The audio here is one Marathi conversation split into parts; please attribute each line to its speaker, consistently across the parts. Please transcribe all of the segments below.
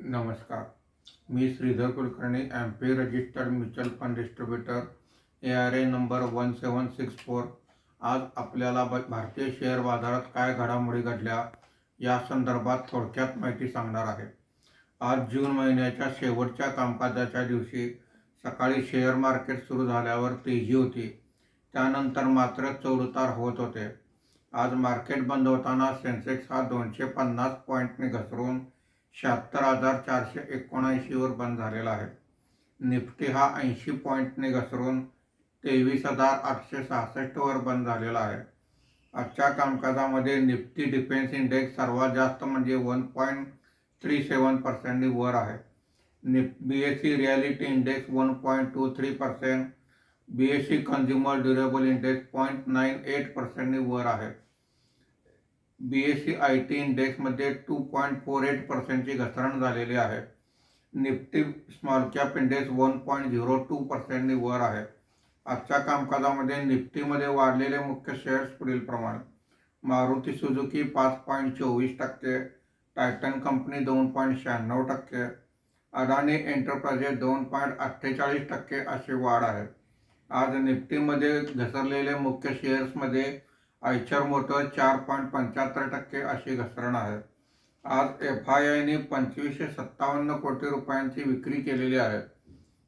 Speaker 1: नमस्कार. मी Shridhar Kulkarni, MP. Registered mutual fund distributor, ARA number 1764. आज आपल्याला भारतीय शेअर बाजारात काय घडामोडी घडल्या या संदर्भात थोडक्यात माहिती सांगणार आहे. आज जून महिन्याच्या शेवटच्या कामकाजाच्या दिवशी सकाळी शेअर मार्केट सुरू झाल्यावर तेजी होती. त्यानंतर मात्र चढउतार होत होते. आज मार्केट बंद होताना सेन्सेक्स हा 250 पॉईंटने घसरून 76,479 वर बंद झालेला आहे. निफ्टी हा 80 पॉईंटने घसरून 23,866 वर बंद झालेला आहे. आजच्या कामकाजामध्ये निफ्टी डिफेन्स इंडेक्स सर्वात जास्त म्हणजे 1.37% वर आहे. BSE reality index 1.23%, BSE consumer durable index 0.98% वर आहे. BSE IT इंडेक्समध्ये 2.48% ची घसरण झालेली आहे. निफ्टी स्मॉल कॅप इंडेक्स 1.02% वर आहे. आजच्या कामकाजामध्ये निफ्टीमध्ये वाढलेले मुख्य शेअर्स पुढील प्रमाणे: Maruti Suzuki 5.24%, Titan company 2.96%, Adani enterprises 2.48% अशी वाढ आहे. आज निफ्टीमध्ये घसरलेले मुख्य शेअर्समध्ये आयशर मोटर्स 4.75% अशी घसरण आहे. आज FIIने 2557 कोटी रुपयांची विक्री केलेली आहे.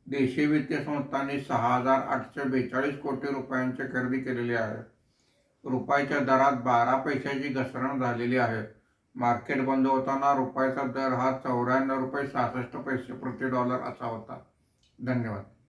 Speaker 1: देशी वित्तीय संस्थांनी 6,842 कोटी रुपयांची खरेदी केलेली आहे. रुपयाच्या दरात 12 पैशाची घसरण झालेली आहे. मार्केट बंद होताना रुपयाचा दर हा 94 रुपये 66 पैसे प्रति डॉलर असा होता. धन्यवाद.